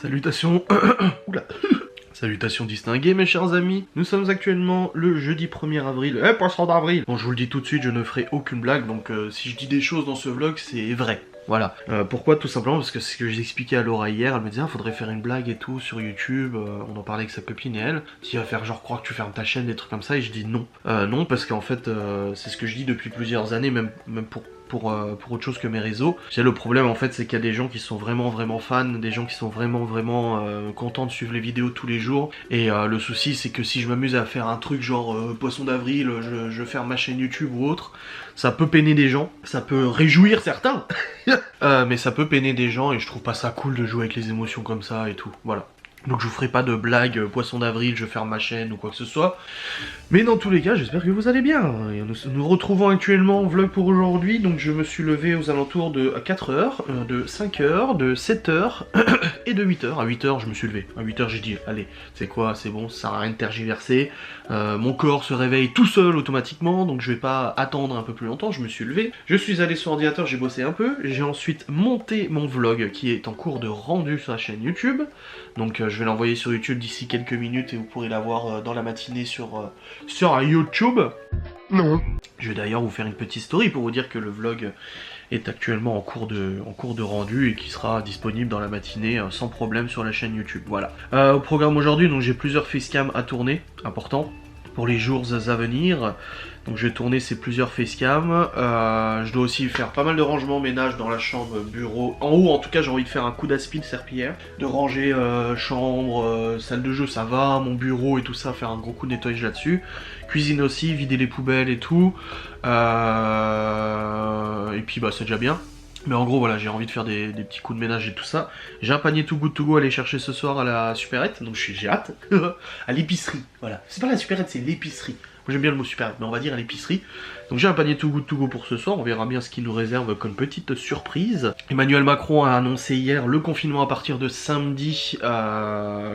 Salutations. Oula. Salutations distinguées mes chers amis, nous sommes actuellement le jeudi 1er avril, poisson d'avril. Bon je vous le dis tout de suite, je ne ferai aucune blague, donc si je dis des choses dans ce vlog c'est vrai. Voilà. Pourquoi? Tout simplement parce que c'est ce que j'expliquais à Laura hier, elle me disait faudrait faire une blague et tout sur YouTube, on en parlait avec sa copine et elle, tu vas faire genre croire que tu fermes ta chaîne, des trucs comme ça, et je dis non. Non parce qu'en fait c'est ce que je dis depuis plusieurs années, même pour autre chose que mes réseaux. C'est le problème en fait, c'est qu'il y a des gens qui sont vraiment fans, des gens qui sont vraiment contents de suivre les vidéos tous les jours, et le souci c'est que si je m'amuse à faire un truc genre poisson d'avril, je ferme ma chaîne YouTube ou autre, ça peut peiner des gens, ça peut réjouir certains, mais ça peut peiner des gens et je trouve pas ça cool de jouer avec les émotions comme ça et tout, voilà. Donc je vous ferai pas de blague poisson d'avril, je ferme ma chaîne ou quoi que ce soit. Mais dans tous les cas, j'espère que vous allez bien. Et nous retrouvons actuellement en vlog pour aujourd'hui. Donc je me suis levé aux alentours de 4h, de 5h, de 7h et de 8h. À 8h, je me suis levé. À 8h, j'ai dit, allez, c'est quoi, c'est bon, ça sert à rien de tergiverser. Mon corps se réveille tout seul automatiquement, donc je vais pas attendre un peu plus longtemps. Je me suis levé. Je suis allé sur ordinateur, j'ai bossé un peu. J'ai ensuite monté mon vlog qui est en cours de rendu sur la chaîne YouTube. Donc je vais l'envoyer sur YouTube d'ici quelques minutes et vous pourrez la voir dans la matinée sur YouTube. Non. Je vais d'ailleurs vous faire une petite story pour vous dire que le vlog est actuellement en cours de rendu et qui sera disponible dans la matinée sans problème sur la chaîne YouTube. Voilà. Au programme aujourd'hui, donc j'ai plusieurs facecam à tourner, important, pour les jours à venir. Donc je vais tourner ces plusieurs facecam. Je dois aussi faire pas mal de rangement ménage dans la chambre, bureau. En haut en tout cas j'ai envie de faire un coup d'aspide serpillière. De ranger chambre, salle de jeu ça va, mon bureau et tout ça, faire un gros coup de nettoyage là-dessus. Cuisine aussi, vider les poubelles et tout. Et puis bah c'est déjà bien. Mais en gros voilà, j'ai envie de faire des petits coups de ménage et tout ça. J'ai un panier Too Good To Go à aller chercher ce soir à la supérette, donc j'ai hâte. À l'épicerie, voilà. C'est pas la supérette, c'est l'épicerie. Moi j'aime bien le mot supérette, mais on va dire à l'épicerie. Donc j'ai un panier Too Good To Go pour ce soir, on verra bien ce qu'il nous réserve comme petite surprise. Emmanuel Macron a annoncé hier le confinement à partir de samedi,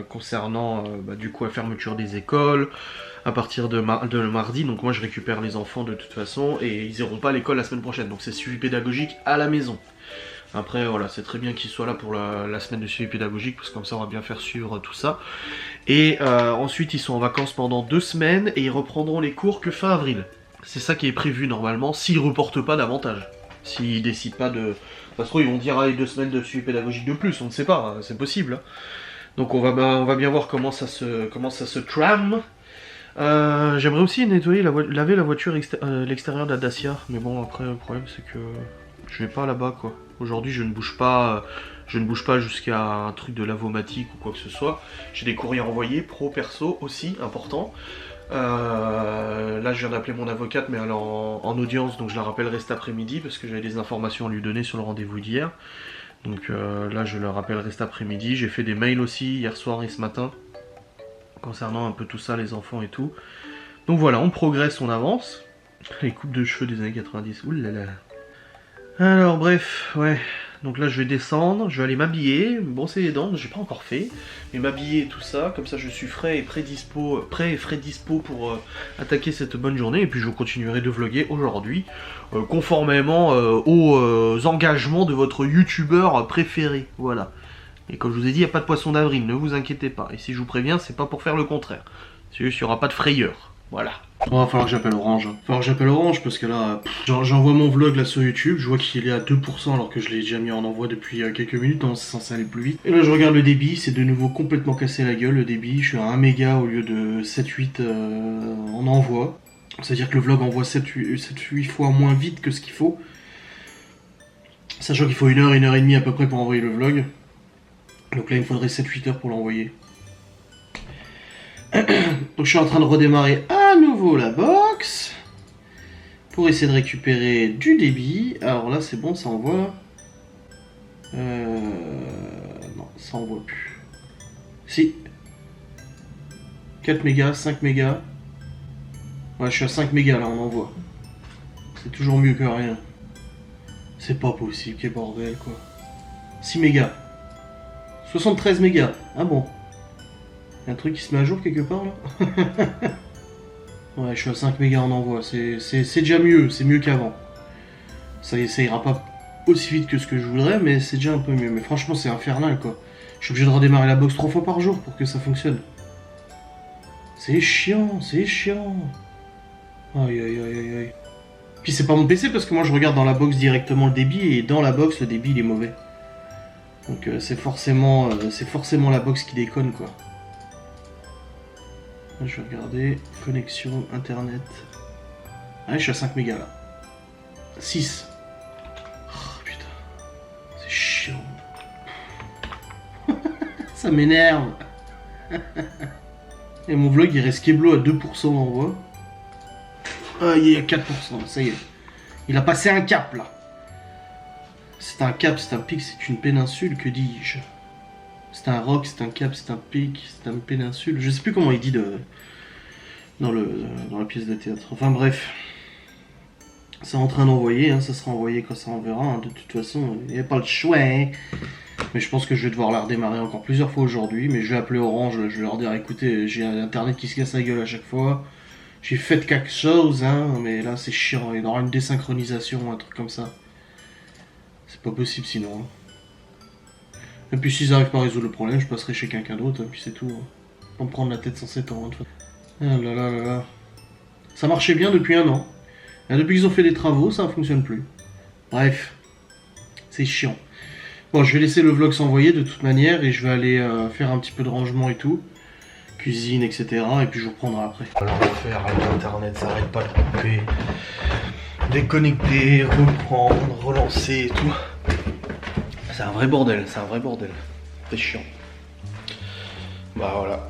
concernant du coup la fermeture des écoles. À partir de mardi, donc moi je récupère les enfants de toute façon et ils iront pas à l'école la semaine prochaine, donc c'est suivi pédagogique à la maison. Après voilà, c'est très bien qu'ils soient là pour la semaine de suivi pédagogique, parce que comme ça on va bien faire suivre tout ça. Et ensuite ils sont en vacances pendant 2 semaines et ils reprendront les cours que fin avril. C'est ça qui est prévu normalement, s'ils reportent pas davantage. S'ils décident pas de... Ça se trouve ils vont dire les 2 semaines de suivi pédagogique de plus, on ne sait pas, c'est possible. Hein. Donc on va bien voir comment ça se trame. J'aimerais aussi nettoyer, laver la voiture, l'extérieur de la Dacia, mais bon après le problème c'est que je vais pas là-bas quoi. Aujourd'hui je ne bouge pas jusqu'à un truc de lavomatique ou quoi que ce soit. J'ai des courriers envoyés, pro, perso aussi, important. Là je viens d'appeler mon avocate mais elle est en audience, donc je la rappellerai cet après-midi parce que j'avais des informations à lui donner sur le rendez-vous d'hier. Donc là je la rappellerai cet après-midi. J'ai fait des mails aussi hier soir et ce matin concernant un peu tout ça, les enfants et tout. Donc voilà, on progresse, on avance. Les coupes de cheveux des années 90, oulala. Alors bref, ouais. Donc là je vais descendre, je vais aller m'habiller, brosser les dents, j'ai pas encore fait, mais m'habiller et tout ça, comme ça je suis frais et prêt et frais dispo pour attaquer cette bonne journée, et puis je continuerai de vlogger aujourd'hui, conformément aux engagements de votre youtubeur préféré, voilà. Et comme je vous ai dit, il n'y a pas de poisson d'avril, ne vous inquiétez pas. Et si je vous préviens, c'est pas pour faire le contraire. C'est juste qu'il n'y aura pas de frayeur. Voilà. Oh, va falloir que j'appelle Orange. Va falloir que j'appelle Orange parce que là, j'envoie mon vlog là sur YouTube, je vois qu'il est à 2% alors que je l'ai déjà mis en envoi depuis quelques minutes, donc c'est censé aller plus vite. Et là je regarde le débit, c'est de nouveau complètement cassé la gueule le débit, je suis à 1 méga au lieu de 7-8 en envoi. C'est-à-dire que le vlog envoie 7-8 fois moins vite que ce qu'il faut. Sachant qu'il faut 1 heure et demie à peu près pour envoyer le vlog. Donc là il me faudrait 7-8 heures pour l'envoyer. Donc je suis en train de redémarrer à nouveau la box pour essayer de récupérer du débit. Alors là c'est bon, ça envoie. Non, ça envoie plus. Si. 4 mégas, 5 mégas. Ouais, je suis à 5 mégas là, on envoie. C'est toujours mieux que rien. C'est pas possible, quel bordel quoi. 6 mégas. 73 mégas. Ah bon. Y'a un truc qui se met à jour quelque part là. Ouais, je suis à 5 mégas en envoi. C'est déjà mieux, c'est mieux qu'avant. Ça ira pas aussi vite que ce que je voudrais, mais c'est déjà un peu mieux. Mais franchement, c'est infernal quoi. Je suis obligé de redémarrer la box 3 fois par jour pour que ça fonctionne. C'est chiant, c'est chiant. Aïe aïe aïe aïe aïe. Puis c'est pas mon PC parce que moi je regarde dans la box directement le débit et dans la box le débit il est mauvais. Donc c'est forcément la box qui déconne quoi. Là, je vais regarder connexion internet. Ah je suis à 5 mégas là. 6. Oh putain. C'est chiant. Ça m'énerve. Et mon vlog il reste Keblo à 2% d'envoi. Ah il est à 4%, ça y est. Il a passé un cap là. C'est un cap, c'est un pic, c'est une péninsule, que dis-je? C'est un roc, c'est un cap, c'est un pic, c'est une péninsule. Je sais plus comment il dit dans la pièce de théâtre. Enfin bref. C'est en train d'envoyer, hein, ça sera envoyé quand ça enverra. Hein. De toute façon, il n'y a pas le choix. Hein. Mais je pense que je vais devoir la redémarrer encore plusieurs fois aujourd'hui. Mais je vais appeler Orange, je vais leur dire écoutez, j'ai internet qui se casse la gueule à chaque fois. J'ai fait quelque chose, hein, mais là c'est chiant. Il y aura une désynchronisation, un truc comme ça. C'est pas possible sinon. Hein. Et puis s'ils n'arrivent pas à résoudre le problème, je passerai chez quelqu'un d'autre, hein, puis c'est tout. Hein. Pas me prendre la tête sans 7 ans. Hein, ah là là là là. Ça marchait bien depuis un an. Et depuis qu'ils ont fait des travaux, ça ne fonctionne plus. Bref. C'est chiant. Bon, je vais laisser le vlog s'envoyer de toute manière et je vais aller faire un petit peu de rangement et tout. Cuisine, etc. Et puis je vous reprendrai après. Alors on va faire avec internet, ça arrête pas de couper. Déconnecter, reprendre, relancer et tout. C'est un vrai bordel, c'est un vrai bordel. C'est chiant. Bah voilà.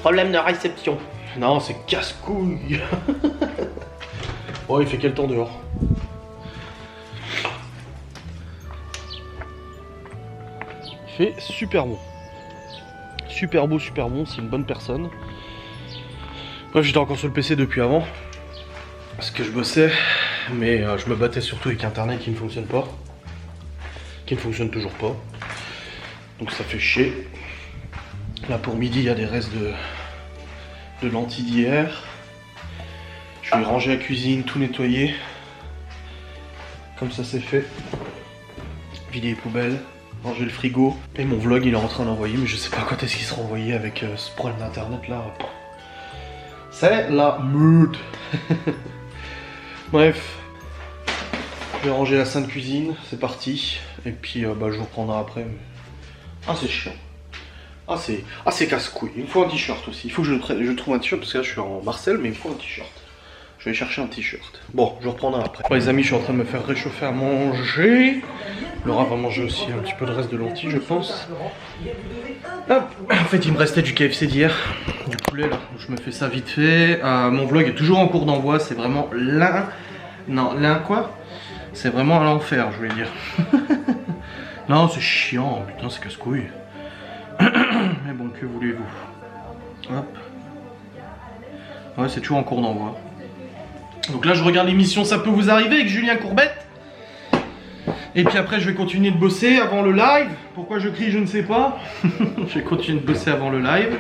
Problème de réception. Non, c'est casse-couille. Oh, il fait quel temps dehors? Il fait super bon. Super beau, super bon, c'est une bonne personne. Bref, j'étais encore sur le PC depuis avant. Parce que je bossais, mais je me battais surtout avec internet qui ne fonctionne pas. Qui ne fonctionne toujours pas. Donc ça fait chier. Là pour midi, il y a des restes de lentilles d'hier. Je vais ranger la cuisine, tout nettoyer. Comme ça c'est fait. Vider les poubelles, ranger le frigo. Et mon vlog il est en train d'envoyer, mais je sais pas quand est-ce qu'il sera envoyé avec ce problème d'internet là. C'est la merde. Bref. Je vais ranger la sainte cuisine, c'est parti. Et puis je vous reprendrai après. Ah c'est chiant. Ah c'est casse-couille. Il me faut un t-shirt aussi. Il faut que je trouve un t-shirt parce que là je suis en Marcel, mais il me faut un t-shirt. Je vais chercher un t-shirt. Bon, je reprendrai après. Bon, les amis, je suis en train de me faire réchauffer à manger. Laura va manger aussi un petit peu de reste de lentilles, je pense. Hop. En fait, il me restait du KFC d'hier, du poulet là. Je me fais ça vite fait. Mon vlog est toujours en cours d'envoi. C'est vraiment c'est vraiment à l'enfer, je voulais dire. Non, c'est chiant. Putain, c'est casse-couille. Mais bon, que voulez-vous? Hop. Ouais, c'est toujours en cours d'envoi. Donc là, je regarde l'émission Ça peut vous arriver avec Julien Courbette. Et puis après, je vais continuer de bosser avant le live. Pourquoi je crie, je ne sais pas. Je vais continuer de bosser avant le live.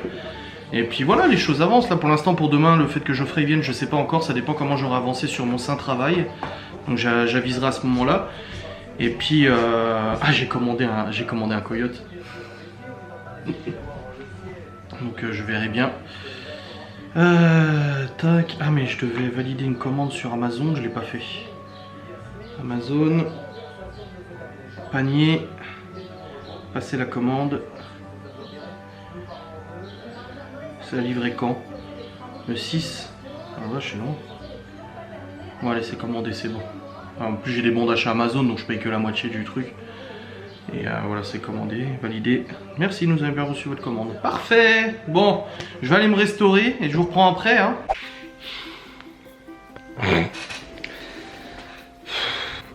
Et puis voilà, les choses avancent. Là, pour l'instant, pour demain, le fait que Geoffrey vienne, je sais pas encore. Ça dépend comment j'aurai avancé sur mon saint travail. Donc j'aviserai à ce moment-là. Et puis, j'ai commandé un coyote. Donc je verrai bien. Tac. Ah mais je devais valider une commande sur Amazon, je l'ai pas fait. Amazon. Panier. Passer la commande. Ça a livré quand? Le 6. Ah ouais, je sais non. Bon allez, c'est commandé, c'est bon. En plus j'ai des bons d'achat Amazon, donc je paye que la moitié du truc. Et voilà, c'est commandé, validé. Merci, nous avons bien reçu votre commande. Parfait. Bon, je vais aller me restaurer et je vous reprends après. Hein.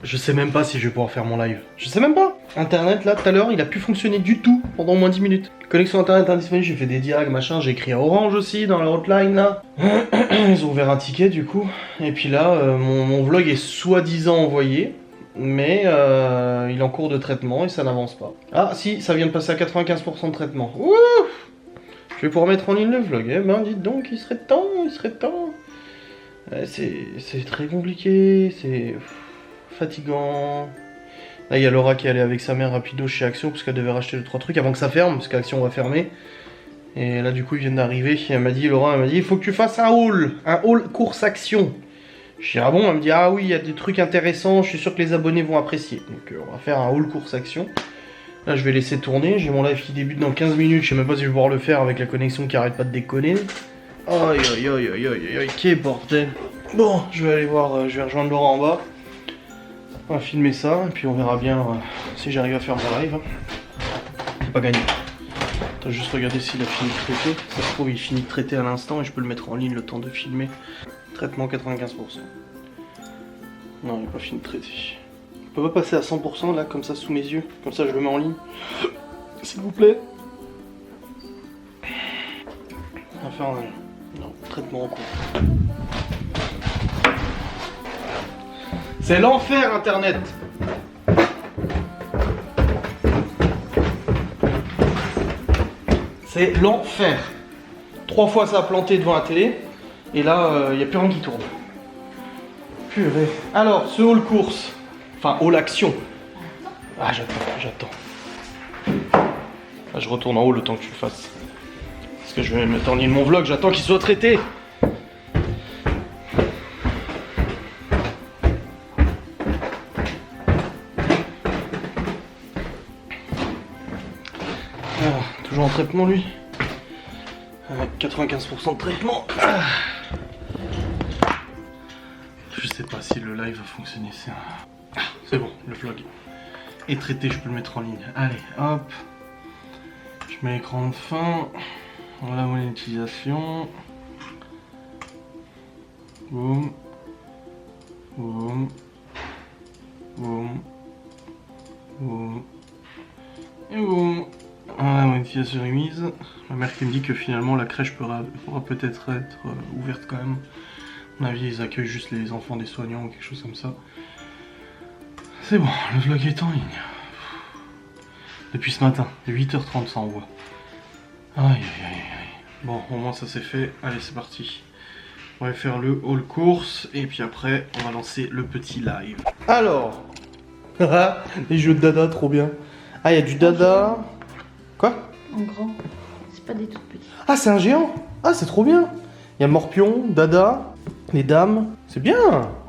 Je sais même pas si je vais pouvoir faire mon live. Je sais même pas. Internet, là, tout à l'heure, il a pu fonctionner du tout pendant au moins 10 minutes. Connexion internet indisponible, j'ai fait des directs, machin. J'ai écrit à Orange aussi dans la hotline, là. Ils ont ouvert un ticket, du coup. Et puis là, mon vlog est soi-disant envoyé. Mais il est en cours de traitement et ça n'avance pas. Ah si, ça vient de passer à 95% de traitement. Ouh, je vais pouvoir mettre en ligne le vlog. Eh ben dites donc, il serait temps, il serait temps. C'est très compliqué, c'est fatigant. Là, il y a Laura qui est allée avec sa mère rapido chez Action parce qu'elle devait racheter 2-3 trucs avant que ça ferme, parce qu'Action va fermer. Et là, du coup, ils viennent d'arriver. Elle m'a dit, Laura, elle m'a dit, il faut que tu fasses un haul course Action. Je dis, ah bon? Elle me dit, ah oui, il y a des trucs intéressants, je suis sûr que les abonnés vont apprécier. Donc, on va faire un haul course Action. Là, je vais laisser tourner. J'ai mon live qui débute dans 15 minutes. Je sais même pas si je vais pouvoir le faire avec la connexion qui arrête pas de déconner. Aïe, aïe, aïe, aïe, aïe, aïe, quel bordel. Bon, je vais aller voir, je vais rejoindre Laura en bas. On va filmer ça, et puis on verra bien si j'arrive à faire mon live. C'est pas gagné. Attends, juste regarder s'il a fini de traiter. Ça se trouve, il finit de traiter à l'instant et je peux le mettre en ligne le temps de filmer. Traitement 95%. Non, il n'a pas fini de traiter. On peut pas passer à 100% là, comme ça, sous mes yeux. Comme ça, je le mets en ligne. S'il vous plaît. On va faire un... Non, traitement en cours. C'est l'enfer Internet. C'est l'enfer. 3 fois ça a planté devant la télé. Et là, il n'y a plus rien qui tourne. Purée. Alors, ce haul course. Enfin, haul action. Ah, j'attends. Ah, je retourne en haut le temps que tu le fasses. Parce que je vais mettre en ligne mon vlog, j'attends qu'il soit traité. Toujours en traitement lui. 95% de traitement. Je sais pas si le live va fonctionner. C'est bon, le vlog est traité, je peux le mettre en ligne. Allez, hop. Je mets l'écran de fin. Voilà monétisation. Boum. Boum. Boum. Boum. Et boum. Ah, monétisation remise. Ma mère qui me dit que finalement la crèche pourra peut-être être ouverte quand même. À mon avis, ils accueillent juste les enfants des soignants ou quelque chose comme ça. C'est bon, le vlog est en ligne. Depuis ce matin, 8h30 ça envoie. Aïe aïe aïe aïe. Bon, au moins ça c'est fait. Allez, c'est parti. On va faire le haul course et puis après on va lancer le petit live. Alors, les jeux de dada, trop bien. Ah, il y a du dada. Quoi? En grand. C'est pas des toutes petites. Ah, c'est un géant. Ah, c'est trop bien. Il y a Morpion, Dada, les dames. C'est bien,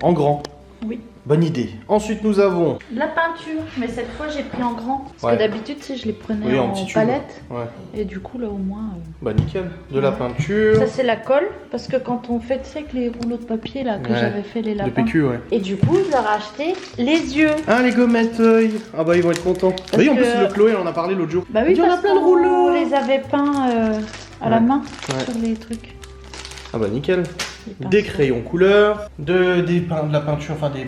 en grand. Oui. Bonne idée. Ensuite, nous avons... De la peinture, mais cette fois j'ai pris en grand. Parce Ouais. que d'habitude, tu sais, je les prenais Oui, en en petit tube. palette. Ouais. Et du coup, là au moins... Bah, nickel. De la peinture. Ça, c'est la colle. Parce que quand on fait, tu sais, avec les rouleaux de papier là, que Ouais. j'avais fait les De lapins. PQ, ouais. Et du coup, je leur ai acheté les yeux. Ah, les gommettes œil. Ah bah, ils vont être contents. Bah oui, en plus, que- le Chloé, on en a parlé l'autre jour. Bah oui, Il y en a parce plein de qu'on rouleaux. les avait peints à la Ouais. main Ouais. sur les trucs. Ah bah, nickel. les pinceaux. Des crayons couleur, de la peinture, enfin des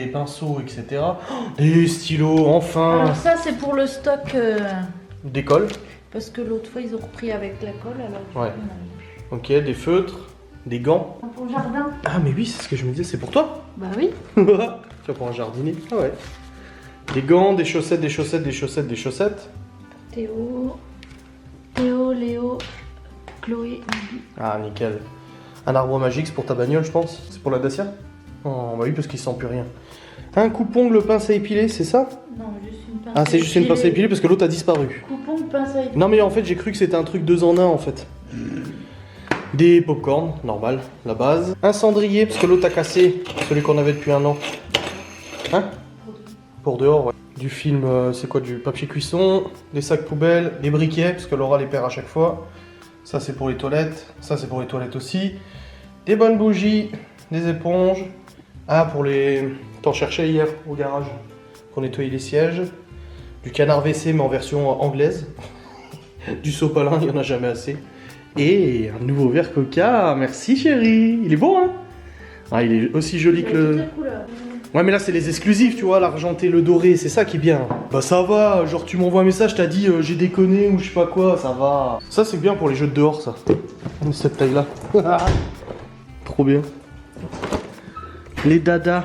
pinceaux, etc. Oh, des stylos, enfin. Alors ça, c'est pour le stock. Des colles. Parce que l'autre fois, ils ont repris avec la colle. Alors, du Ouais. coup, Ok, des feutres, des gants. on a- Pour le jardin. Ah mais oui, c'est ce que je me disais, c'est pour toi. Bah oui. Tu vas pour un jardinier. Ah ouais. Des gants, des chaussettes, des chaussettes, des chaussettes, des chaussettes. Théo, Léo, Chloé, Bibi. Ah nickel. Un arbre magique, c'est pour ta bagnole, je pense. C'est pour la Dacia. Oh bah oui, parce qu'il sent plus rien. Un coupe-ongle, pince à épiler, c'est ça? Non, juste une pince. Ah, c'est juste une pince à épiler parce que l'autre a disparu. Coupon, pince à épiler. Non mais en fait, j'ai cru que c'était un truc 2 en 1 en fait. Des popcorn, normal, la base. Un cendrier, parce que l'autre a cassé, celui qu'on avait depuis 1 an. Hein? Pour dehors, ouais. Du film, c'est quoi? Du papier cuisson, des sacs poubelles, des briquets, parce que Laura les perd à chaque fois. Ça c'est pour les toilettes, ça c'est pour les toilettes aussi. Des bonnes bougies, des éponges. Ah, pour les... T'en cherchais hier au garage, pour nettoyer les sièges. Du canard WC mais en version anglaise. Du sopalin, il n'y en a jamais assez. Et un nouveau verre Coca, merci chérie. Il est beau, hein? Ah, il est aussi joli que le... Ouais, mais là, c'est les exclusifs, tu vois, l'argenté, le doré, c'est ça qui est bien. Bah, ça va, genre, tu m'envoies un message, t'as dit j'ai déconné ou je sais pas quoi, ça va. Ça, c'est bien pour les jeux de dehors, ça. Cette taille-là. Trop bien. Les dadas.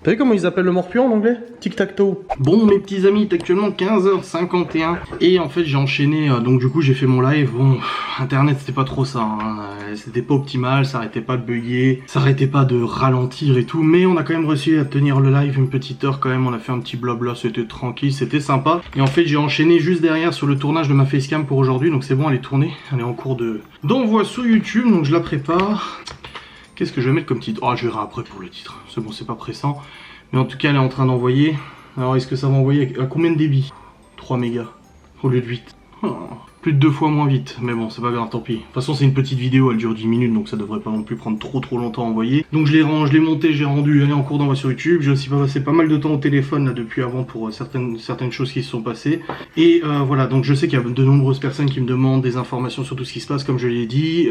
T'as vu comment ils appellent le morpion en anglais? Tic-tac-toe. Bon mes petits amis, il est actuellement 15h51 et en fait j'ai enchaîné, donc du coup j'ai fait mon live. Bon, internet c'était pas trop ça, hein. C'était pas optimal, ça arrêtait pas de bugger, ça arrêtait pas de ralentir et tout, mais on a quand même réussi à tenir le live une petite heure quand même, on a fait un petit blabla, c'était tranquille, c'était sympa. Et en fait j'ai enchaîné juste derrière sur le tournage de ma facecam pour aujourd'hui, donc c'est bon, elle est tournée, elle est en cours d'envoi sur YouTube, donc je la prépare. Qu'est-ce que je vais mettre comme titre? Oh, je verrai après pour le titre. C'est bon, c'est pas pressant. Mais en tout cas, elle est en train d'envoyer. Alors, est-ce que ça va envoyer à combien de débit? 3 mégas au lieu de 8. Oh, plus de 2 fois moins vite. Mais bon, c'est pas grave, tant pis. De toute façon, c'est une petite vidéo, elle dure 10 minutes, donc ça devrait pas non plus prendre trop longtemps à envoyer. Donc je l'ai monté, j'ai rendu, elle est en cours d'envoi sur YouTube. J'ai aussi passé pas mal de temps au téléphone là depuis avant pour certaines choses qui se sont passées. Et voilà, donc je sais qu'il y a de nombreuses personnes qui me demandent des informations sur tout ce qui se passe, comme je l'ai dit.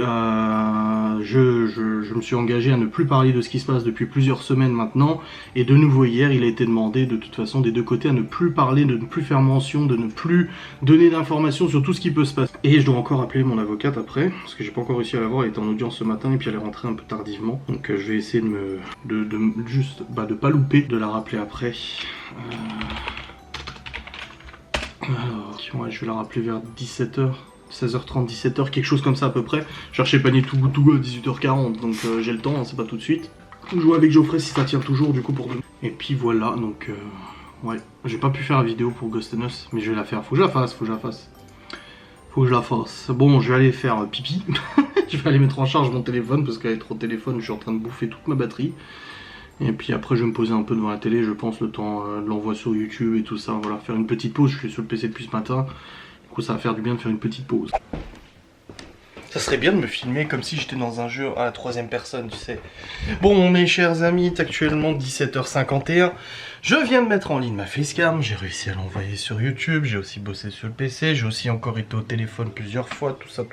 Je me suis engagé à ne plus parler de ce qui se passe depuis plusieurs semaines maintenant. Et de nouveau hier, il a été demandé de toute façon des deux côtés à ne plus parler, de ne plus faire mention, de ne plus donner d'informations sur tout ce qui peut se passer. Et je dois encore appeler mon avocate après, parce que j'ai pas encore réussi à la voir, elle était en audience ce matin et puis elle est rentrée un peu tardivement. Donc je vais essayer de pas louper, de la rappeler après. Alors, ouais, je vais la rappeler vers 17h. 16h30, 17h, quelque chose comme ça à peu près. Cherchez panier tout goût à 18h40, donc j'ai le temps, hein, c'est pas tout de suite. Jouer avec Geoffrey si ça tient toujours du coup pour demain. Et puis voilà, donc ouais, j'ai pas pu faire la vidéo pour Ghost and Us, mais je vais la faire, faut que je la fasse. Faut que je la fasse. Bon, je vais aller faire pipi. Je vais aller mettre en charge mon téléphone parce qu'avec trop de téléphone, je suis en train de bouffer toute ma batterie. Et puis après, je vais me poser un peu devant la télé, je pense, le temps de l'envoi sur YouTube et tout ça. Voilà, faire une petite pause. Je suis sur le PC depuis ce matin. Du coup, ça va faire du bien de faire une petite pause. Ça serait bien de me filmer comme si j'étais dans un jeu à la 3ème personne, tu sais. Bon, mes chers amis, c'est actuellement 17h51. Je viens de mettre en ligne ma facecam, j'ai réussi à l'envoyer sur YouTube, j'ai aussi bossé sur le PC, j'ai aussi encore été au téléphone plusieurs fois, tout ça.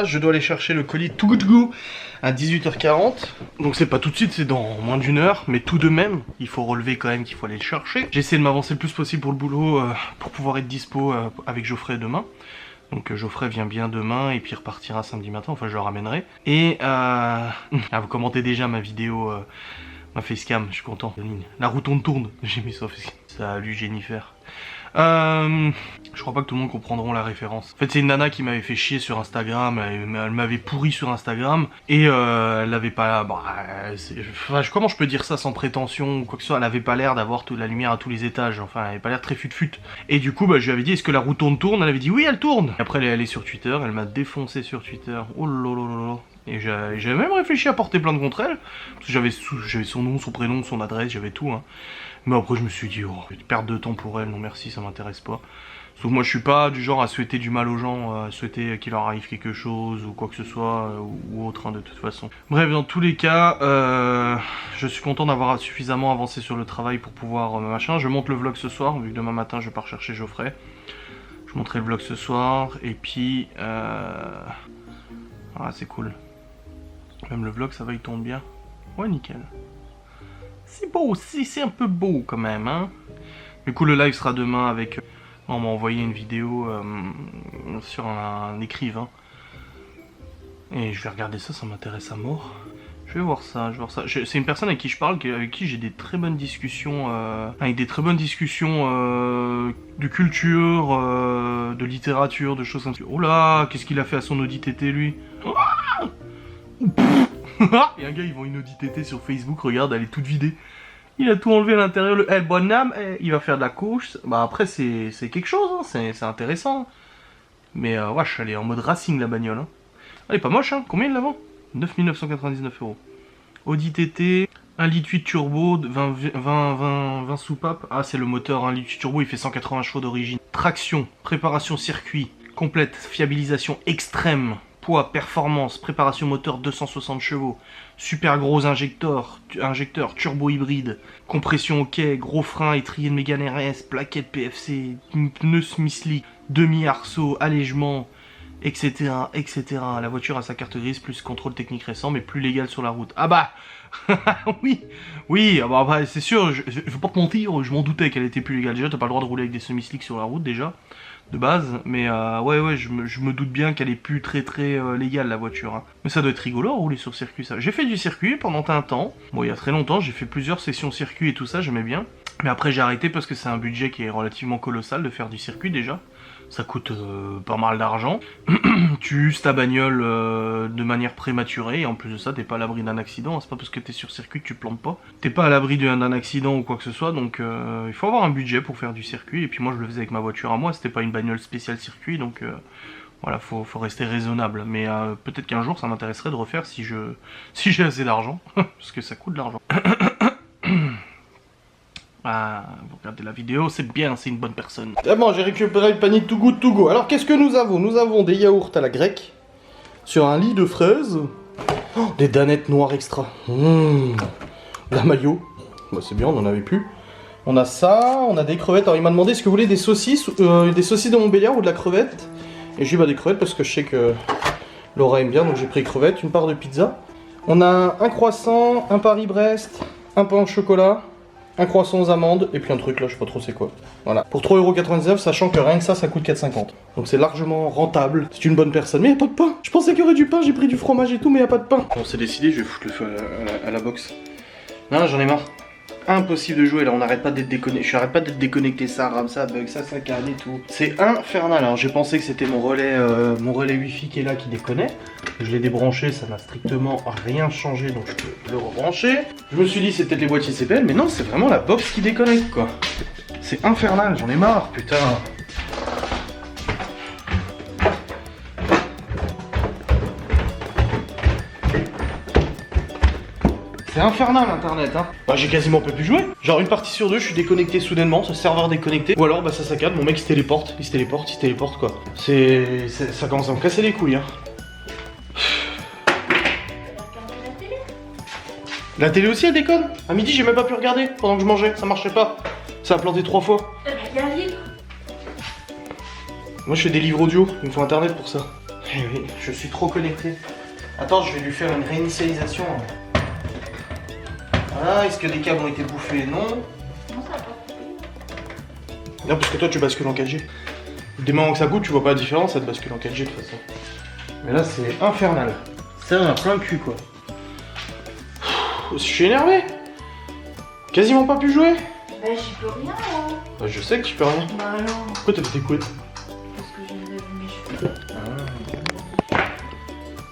Je dois aller chercher le colis Too Good To Go à 18h40. Donc c'est pas tout de suite, c'est dans moins d'une heure, mais tout de même, il faut relever quand même qu'il faut aller le chercher. J'essaie de m'avancer le plus possible pour le boulot, pour pouvoir être dispo avec Geoffrey demain. Donc Geoffrey vient bien demain et puis repartira samedi matin, enfin je le ramènerai. Et vous commentez déjà ma vidéo, ma facecam, je suis content. La roue tourne, j'ai mis ça au facecam. Salut Jennifer. Je crois pas que tout le monde comprendront la référence. En fait c'est une nana qui m'avait fait chier sur Instagram, elle m'avait pourri sur Instagram et elle avait pas... comment je peux dire ça sans prétention ou quoi que ce soit, elle avait pas l'air d'avoir toute la lumière à tous les étages, enfin elle avait pas l'air très fut-fut. Et du coup je lui avais dit est-ce que la roue tourne? Elle avait dit oui elle tourne. Et après elle est allée sur Twitter, elle m'a défoncé sur Twitter, oh lolololo. Et j'avais même réfléchi à porter plainte contre elle, parce que j'avais son nom, son prénom, son adresse, j'avais tout, hein. Mais après je me suis dit, oh, perte de temps pour elle, non merci, ça m'intéresse pas. Sauf que moi je suis pas du genre à souhaiter du mal aux gens, à souhaiter qu'il leur arrive quelque chose, ou quoi que ce soit, ou autre, hein, de toute façon. Bref, dans tous les cas, je suis content d'avoir suffisamment avancé sur le travail pour pouvoir machin. Je monte le vlog ce soir, vu que demain matin je pars chercher Geoffrey. Je monterai le vlog ce soir, et puis... Ah, c'est cool. Même le vlog, ça va, il tourne bien. Ouais, nickel. C'est beau aussi, c'est un peu beau quand même, hein. Du coup, le live sera demain avec... On m'a envoyé une vidéo sur un écrivain. Et je vais regarder ça, ça m'intéresse à mort. Je vais voir ça, c'est une personne avec qui je parle, avec qui j'ai des très bonnes discussions, de culture, de littérature, de choses comme ça. Oh là, qu'est-ce qu'il a fait à son Audi TT, lui? Et un gars, ils vend une Audi TT sur Facebook, regarde, elle est toute vidée. Il a tout enlevé à l'intérieur, le bonhomme, il va faire de la course. Bah après, c'est quelque chose, hein. C'est intéressant. Mais wesh, elle est en mode racing, la bagnole. Hein. Elle est pas moche, hein. Combien il la vend? 9 999 €. Audi TT, 1,8 litre turbo, 20 soupapes. Ah, c'est le moteur 1,8 litre turbo, il fait 180 chevaux d'origine. Traction, préparation circuit, complète, fiabilisation extrême. Poids, performance, préparation moteur 260 chevaux, super gros injecteur turbo hybride, compression ok, gros frein, étrier de Mégane RS, plaquette PFC, pneus Smithly, demi-arceau, allègement, etc., etc. La voiture a sa carte grise plus contrôle technique récent, mais plus légal sur la route. Ah bah oui, oui, ah bah, c'est sûr, je veux pas te mentir, je m'en doutais qu'elle était plus légale. Déjà, t'as pas le droit de rouler avec des semi-slicks sur la route, déjà, de base. Mais ouais, je me doute bien qu'elle est plus très légale, la voiture. Hein. Mais ça doit être rigolo à rouler sur circuit, ça. J'ai fait du circuit pendant un temps. Bon, il y a très longtemps, j'ai fait plusieurs sessions circuit et tout ça, j'aimais bien. Mais après, j'ai arrêté parce que c'est un budget qui est relativement colossal de faire du circuit, déjà. Ça coûte pas mal d'argent. Tu uses ta bagnole de manière prématurée et en plus de ça, t'es pas à l'abri d'un accident. C'est pas parce que t'es sur circuit que tu plantes pas. T'es pas à l'abri d'un accident ou quoi que ce soit, donc il faut avoir un budget pour faire du circuit. Et puis moi, je le faisais avec ma voiture à moi. C'était pas une bagnole spéciale circuit, donc voilà, faut rester raisonnable. Mais peut-être qu'un jour, ça m'intéresserait de refaire si j'ai assez d'argent, parce que ça coûte de l'argent. Ah, vous regardez la vidéo, c'est bien, c'est une bonne personne. C'est bon, j'ai récupéré le panier Too Good To Go. Alors, qu'est-ce que nous avons? Nous avons des yaourts à la grecque, sur un lit de fraises, oh, des danettes noires extra, la mayo, bah, c'est bien, on n'en avait plus. On a ça, on a des crevettes. Alors, il m'a demandé est-ce que vous voulez des saucisses de Montbéliard ou de la crevette. Et j'ai dit bah des crevettes parce que je sais que Laura aime bien, donc j'ai pris crevettes, une part de pizza. On a un croissant, un Paris-Brest, un pain au chocolat, un croissant aux amandes, et puis un truc là, je sais pas trop c'est quoi. Voilà. Pour 3,99€, sachant que rien que ça coûte 4,50€. Donc c'est largement rentable. C'est une bonne personne. Mais y a pas de pain. Je pensais qu'il y aurait du pain, j'ai pris du fromage et tout, mais y a pas de pain. Bon, c'est décidé, je vais foutre le feu à la box. Non, j'en ai marre. Impossible de jouer là, on n'arrête pas d'être déconnecté. Je n'arrête pas d'être déconnecté, ça rame, ça bug, ça canne et tout. C'est infernal. Alors j'ai pensé que c'était mon relais Wi-Fi qui est là qui déconnait. Je l'ai débranché, ça n'a strictement rien changé, donc je peux le rebrancher. Je me suis dit c'est peut-être les boîtiers CPL, mais non, c'est vraiment la box qui déconnecte quoi. C'est infernal, j'en ai marre, putain. C'est infernal internet hein. Bah j'ai quasiment pas pu jouer. Genre une partie sur deux je suis déconnecté soudainement, ce serveur déconnecté. Ou alors bah ça saccade, mon mec il se téléporte quoi. Ça commence à me casser les couilles hein. La télé aussi elle déconne. À midi j'ai même pas pu regarder pendant que je mangeais, ça marchait pas. Ça a planté 3 fois. Moi je fais des livres audio, il me faut internet pour ça. Eh oui, je suis trop connecté. Attends, je vais lui faire une réinitialisation. Ah, est-ce que des câbles ont été bouffés? Non. Non, ça va pas. Non, parce que toi tu bascules en 4G. Des moments que ça coûte, tu vois pas la différence, ça te bascule en 4G de toute façon. Mais là c'est infernal. Ça on a plein le cul quoi. Je suis énervé. Quasiment pas pu jouer. Bah j'y peux rien là. Bah, je sais que tu peux rien. Bah non. Pourquoi t'as fait tes couettes? Parce que j'ai lavé mes cheveux.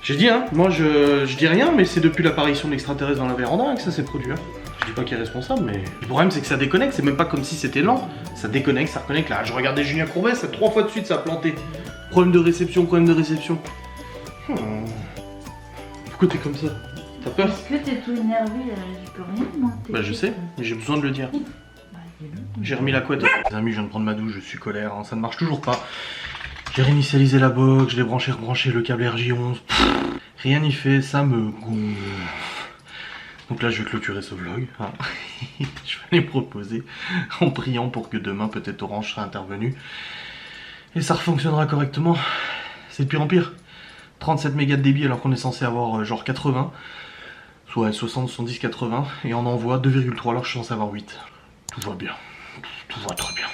J'ai dit hein, moi je dis rien, mais c'est depuis l'apparition de l'extraterrestre dans la véranda que ça s'est produit. Hein. Je dis pas qu'il est responsable, mais le problème c'est que ça déconnecte, c'est même pas comme si c'était lent. Ça déconnecte, ça reconnecte. Là, je regardais Julien Courbet, ça 3 fois de suite ça a planté. Problème de réception. Pourquoi t'es comme ça? T'as peur? Est-ce que t'es tout énervé là? J'y peux rien moi. Bah je sais, mais j'ai besoin de le dire. Bah, dis-le. J'ai remis la couette. Les amis, je viens de prendre ma douche, je suis colère, hein, ça ne marche toujours pas. J'ai réinitialisé la box, je l'ai rebranché le câble RJ11. Rien n'y fait, ça me gonfle. Donc là, je vais clôturer ce vlog. Hein. Je vais les proposer en priant pour que demain, peut-être Orange sera intervenu. Et ça refonctionnera correctement. C'est de pire en pire. 37 mégas de débit alors qu'on est censé avoir genre 80. Soit 60, 70, 80. Et on envoie 2,3 alors que je suis censé avoir 8. Tout va bien. Tout va très bien.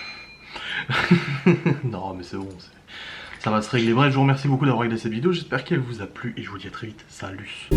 Non mais c'est bon, ça va se régler. Bref, je vous remercie beaucoup d'avoir regardé cette vidéo. J'espère qu'elle vous a plu et je vous dis à très vite. Salut.